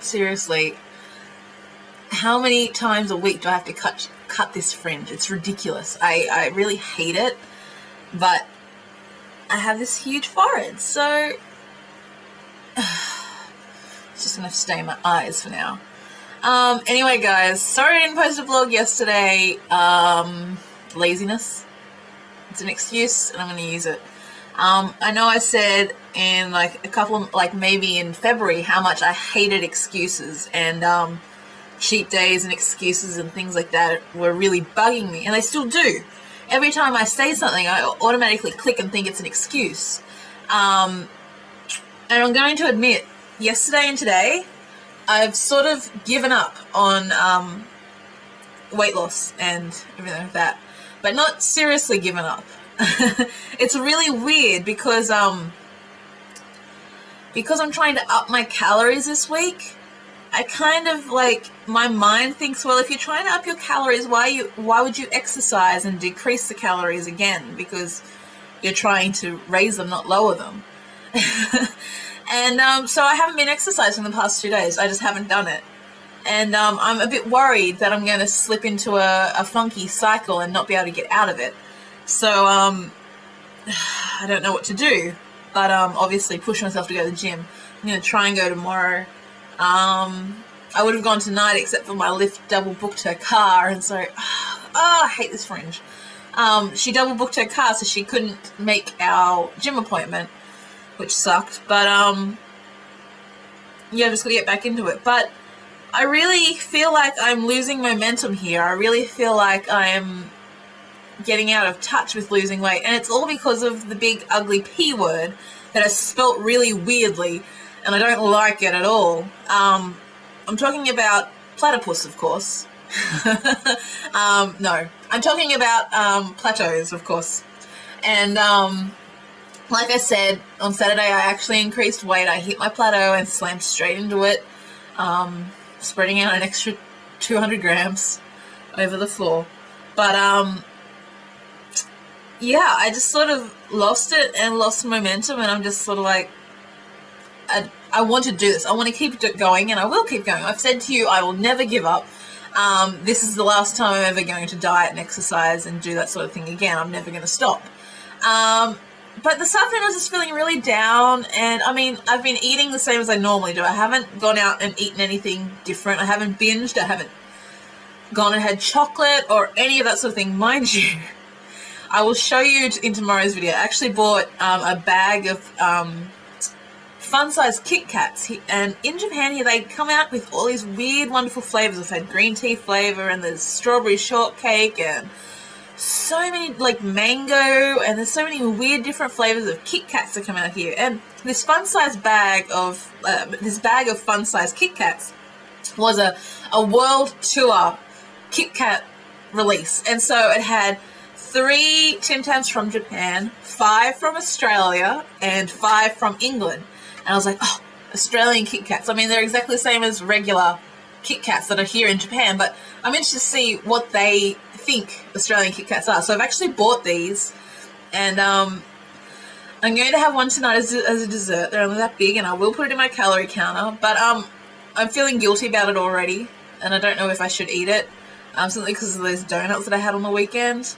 seriously, how many times a week do I have to cut this fringe? It's ridiculous. I really hate it, but I have this huge forehead, so it's just gonna stay in my eyes for now. Anyway, guys, sorry I didn't post a vlog yesterday. Laziness. It's an excuse, and I'm gonna use it. I know I said in like a couple of, like maybe in February, how much I hated excuses, and cheat days and excuses and things like that were really bugging me, and they still do. Every time I say something, I automatically click and think it's an excuse. And I'm going to admit, yesterday and today, I've sort of given up on weight loss and everything like that, but not seriously given up. It's really weird because I'm trying to up my calories this week. I kind of like, my mind thinks, well, if you're trying to up your calories, why would you exercise and decrease the calories again? Because you're trying to raise them, not lower them. And so I haven't been exercising the past 2 days. I just haven't done it. And I'm a bit worried that I'm going to slip into a funky cycle and not be able to get out of it. So I don't know what to do, but obviously push myself to go to the gym. I'm going to try and go tomorrow. I would have gone tonight, except for my Lyft double booked her car, and so I hate this fringe. She double booked her car, so she couldn't make our gym appointment, which sucked. But yeah, just gotta get back into it. But I really feel like I'm losing momentum here. I really feel like I'm getting out of touch with losing weight, and it's all because of the big ugly P word that is spelt really weirdly, and I don't like it at all. I'm talking about platypus, of course. No, I'm talking about plateaus, of course. And like I said, on Saturday I actually increased weight. I hit my plateau and slammed straight into it, spreading out an extra 200 grams over the floor. But yeah, I just sort of lost it and lost momentum, and I'm just sort of like, I want to do this. I want to keep it going, and I will keep going. I've said to you, I will never give up. This is the last time I'm ever going to diet and exercise and do that sort of thing again. I'm never going to stop. But this afternoon I was just feeling really down, and I mean, I've been eating the same as I normally do. I haven't gone out and eaten anything different. I haven't binged. I haven't gone and had chocolate or any of that sort of thing. Mind you, I will show you in tomorrow's video. I actually bought a bag of fun-sized Kit Kats, and in Japan here they come out with all these weird, wonderful flavors. I've had green tea flavor, and there's strawberry shortcake, and so many, like mango, and there's so many weird different flavors of Kit Kats that come out here. And this fun-sized bag of fun-sized Kit Kats was a world tour Kit Kat release, and so it had 3 Tim Tams from Japan, 5 from Australia, and 5 from England. And I was like, oh, Australian Kit Kats. I mean, they're exactly the same as regular Kit Kats that are here in Japan, but I'm interested to see what they think Australian Kit Kats are. So I've actually bought these, and I'm going to have one tonight as a dessert. They're only that big, and I will put it in my calorie counter, but I'm feeling guilty about it already, and I don't know if I should eat it, simply because of those donuts that I had on the weekend.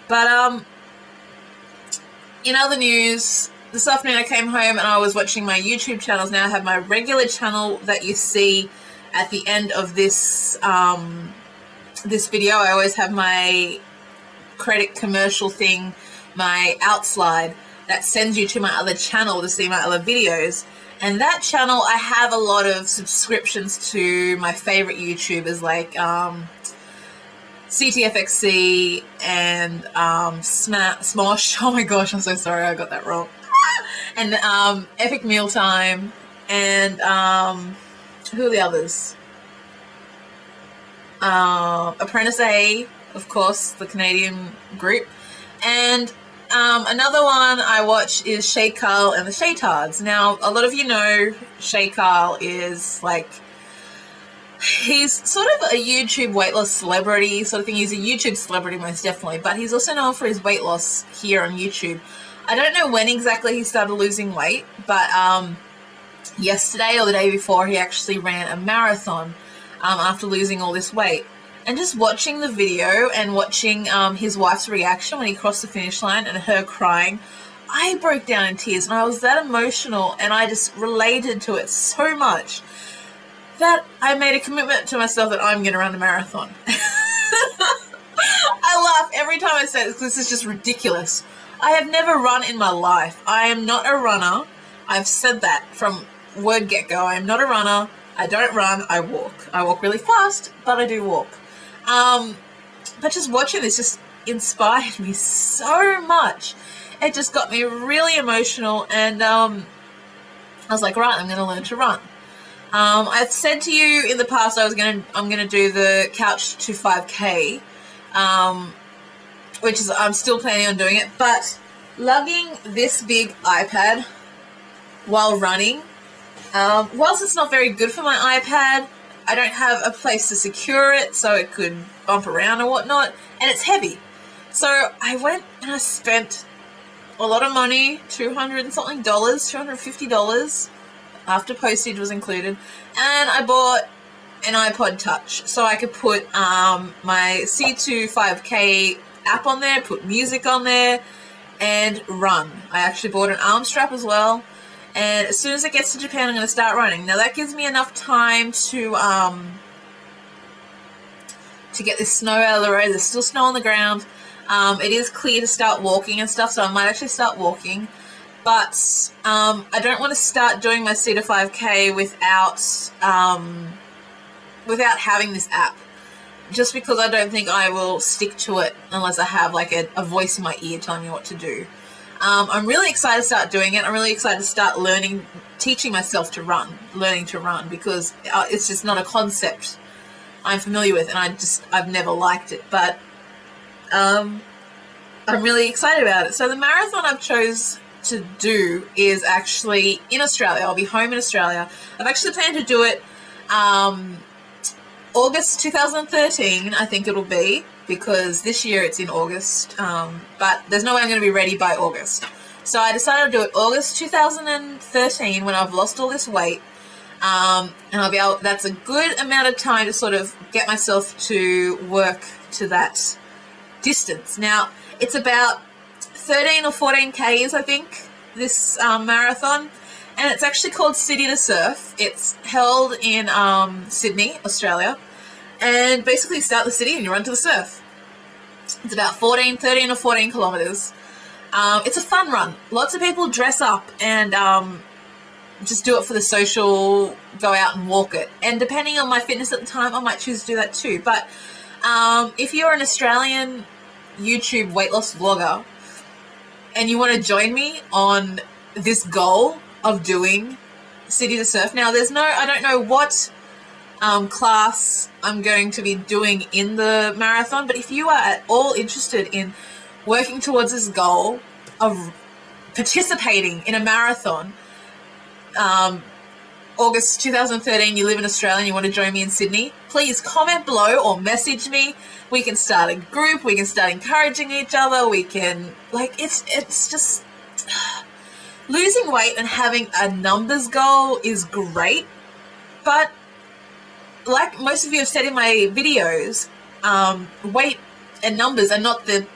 But in other news, this afternoon I came home and I was watching my YouTube channels. Now I have my regular channel that you see at the end of this this video. I always have my credit commercial thing, my outslide that sends you to my other channel to see my other videos. And that channel, I have a lot of subscriptions to my favorite YouTubers like CTFXC and Smosh. Oh my gosh, I'm so sorry, I got that wrong. And Epic Mealtime, and who are the others? Apprentice A, of course, the Canadian group, and another one I watch is Shay Carl and the Shay Tards. Now, a lot of you know Shay Carl is like, he's sort of a YouTube weight loss celebrity sort of thing. He's a YouTube celebrity most definitely, but he's also known for his weight loss here on YouTube. I don't know when exactly he started losing weight, but yesterday or the day before, he actually ran a marathon after losing all this weight. And just watching the video and watching his wife's reaction when he crossed the finish line and her crying, I broke down in tears, and I was that emotional, and I just related to it so much that I made a commitment to myself that I'm going to run a marathon. I laugh every time I say this because this is just ridiculous. I have never run in my life. I am not a runner. I've said that from word get-go. I am not a runner. I don't run. I walk. I walk really fast, but I do walk. But just watching this just inspired me so much. It just got me really emotional, and I was like, right, I'm going to learn to run. I've said to you in the past I'm gonna do the couch to 5K, which is I'm still planning on doing it. But lugging this big iPad while running, whilst it's not very good for my iPad, I don't have a place to secure it, so it could bump around or whatnot, and it's heavy. So I went and I spent a lot of money, $200 and something, $250 after postage was included, and I bought an iPod Touch so I could put my C2 5K app on there, put music on there, and run. I actually bought an arm strap as well, and as soon as it gets to Japan, I'm going to start running. Now that gives me enough time to get this snow out of the road. There's still snow on the ground. It is clear to start walking and stuff, so I might actually start walking. But I don't want to start doing my C to 5K without having this app, just because I don't think I will stick to it unless I have like a voice in my ear telling me what to do. I'm really excited to start doing it. I'm really excited to start teaching myself to run, learning to run, because it's just not a concept I'm familiar with, and I've never liked it. But I'm really excited about it. So the marathon I've chose to do is actually in Australia. I'll be home in Australia. I've actually planned to do it August 2013, I think it'll be, because this year it's in August, but there's no way I'm going to be ready by August. So I decided to do it August 2013 when I've lost all this weight, and I'll be able, that's a good amount of time to sort of get myself to work to that distance. Now, it's about 13 or 14 Ks, I think, this marathon, and it's actually called City to Surf. It's held in Sydney, Australia, and basically you start the city and you run to the surf. It's about 13 or 14 kilometres. It's a fun run. Lots of people dress up and just do it for the social, go out and walk it. And depending on my fitness at the time, I might choose to do that too. But if you're an Australian YouTube weight loss vlogger and you want to join me on this goal of doing City to Surf, now I don't know what class I'm going to be doing in the marathon, but if you are at all interested in working towards this goal of participating in a marathon, August 2013, you live in Australia and you want to join me in Sydney, please comment below or message me. We can start a group, we can start encouraging each other, we can, it's just, losing weight and having a numbers goal is great, but like most of you have said in my videos, weight and numbers are not the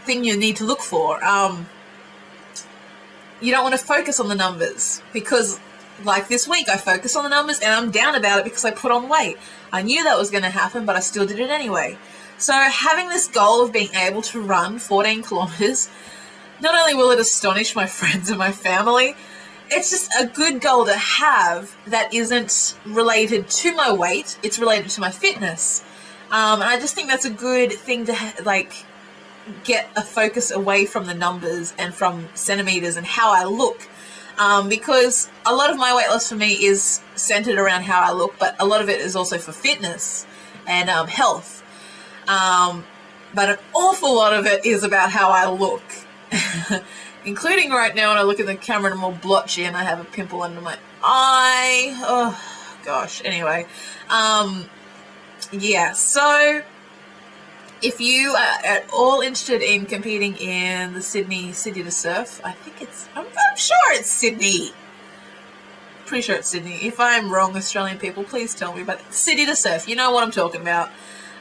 thing you need to look for. You don't want to focus on the numbers, because like this week I focused on the numbers and I'm down about it because I put on weight. I knew that was going to happen, but I still did it anyway. So having this goal of being able to run 14 kilometers, not only will it astonish my friends and my family, it's just a good goal to have that isn't related to my weight, it's related to my fitness. And I just think that's a good thing to get a focus away from the numbers and from centimeters and how I look. Because a lot of my weight loss for me is centered around how I look, but a lot of it is also for fitness and health. But an awful lot of it is about how I look. Including right now when I look at the camera and I'm all blotchy and I have a pimple under my eye. Oh, gosh. Anyway. Yeah, so if you are at all interested in competing in the Sydney City to Surf, I'm sure it's Sydney. pretty sure it's Sydney. If I'm wrong, Australian people, please tell me. But City to Surf, you know what I'm talking about.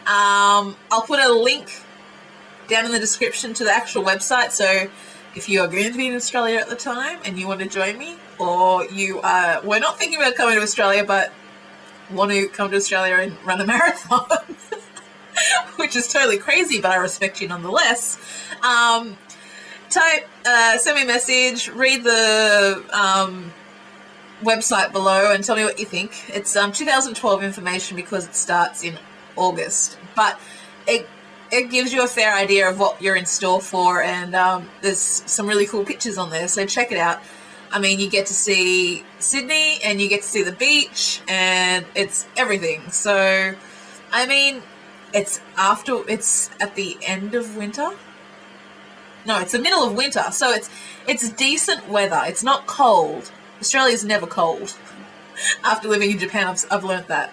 I'll put a link down in the description to the actual website. So if you are going to be in Australia at the time and you want to join me, or you were not thinking about coming to Australia but want to come to Australia and run a marathon, which is totally crazy, but I respect you nonetheless. Send me a message, read the website below and tell me what you think. It's 2012 information because it starts in August, but it gives you a fair idea of what you're in store for, and there's some really cool pictures on there, so check it out. I mean, you get to see Sydney and you get to see the beach and it's everything. So, I mean, it's at the end of winter. No, it's the middle of winter, so it's decent weather. It's not cold. Australia's never cold. After living in Japan, I've learned that.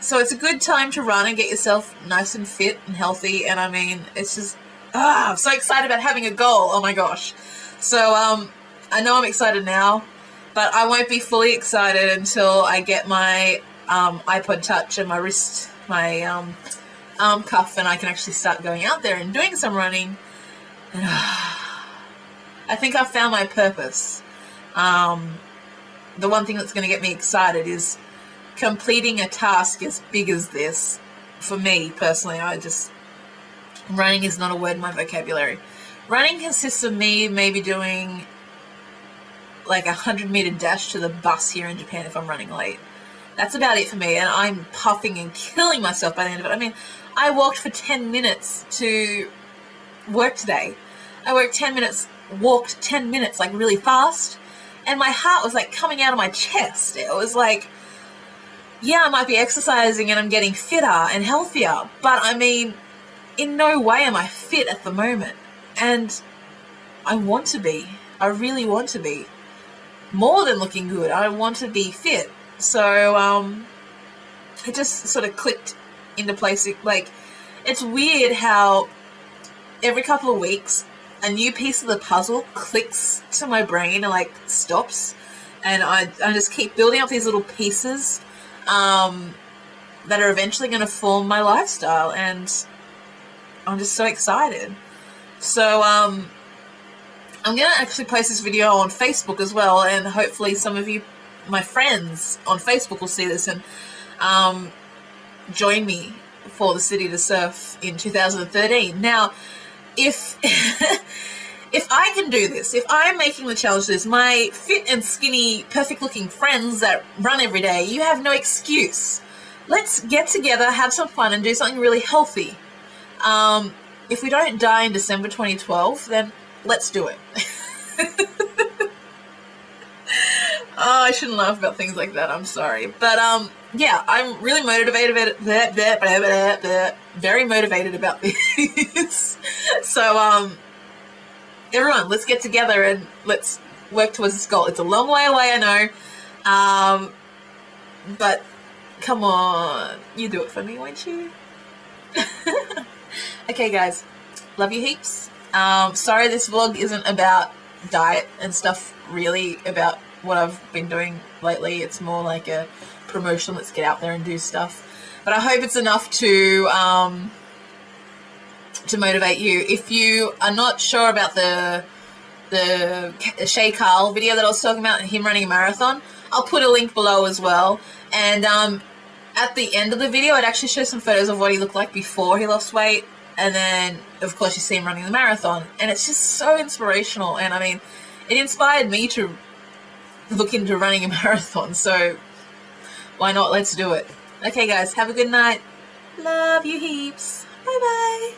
So it's a good time to run and get yourself nice and fit and healthy. And I mean, it's just, I'm so excited about having a goal. Oh my gosh. So I know I'm excited now, but I won't be fully excited until I get my iPod Touch and my wrist, my arm cuff, and I can actually start going out there and doing some running. And, I think I've found my purpose. The one thing that's going to get me excited is completing a task as big as this. For me personally, running is not a word in my vocabulary. Running consists of me maybe doing like 100-meter dash to the bus here in Japan if I'm running late. That's about it for me, and I'm puffing and killing myself by the end of it. I mean, I walked for 10 minutes to work today. I walked 10 minutes like really fast, and my heart was like coming out of my chest. It was like, yeah, I might be exercising and I'm getting fitter and healthier, but I mean, in no way am I fit at the moment. And I want to be. I really want to be. More than looking good, I want to be fit. So it just sort of clicked into place. Like, it's weird how every couple of weeks a new piece of the puzzle clicks to my brain and like stops, and I just keep building up these little pieces that are eventually going to form my lifestyle, and I'm just so excited. So I'm going to actually post this video on Facebook as well, and hopefully some of you, my friends on Facebook, will see this and join me for the City to Surf in 2013. Now, if if I can do this, if I'm making the challenge to this, my fit and skinny, perfect-looking friends that run every day, you have no excuse. Let's get together, have some fun, and do something really healthy. If we don't die in December 2012, then let's do it. Oh, I shouldn't laugh about things like that. I'm sorry. But, yeah, I'm really motivated very motivated about this. So, everyone, let's get together and let's work towards this goal. It's a long way away, I know. But, come on. You do it for me, won't you? Okay, guys. Love you heaps. Sorry this vlog isn't about diet and stuff, really, about what I've been doing lately. It's more like a promotion. Let's get out there and do stuff. But I hope it's enough to motivate you. If you are not sure about the Shay Carl video that I was talking about, him running a marathon, I'll put a link below as well. And at the end of the video, I'd actually show some photos of what he looked like before he lost weight. And then, of course, you see him running the marathon. And it's just so inspirational. And, I mean, it inspired me to look into running a marathon. So, why not? Let's do it. Okay, guys. Have a good night. Love you heaps. Bye-bye.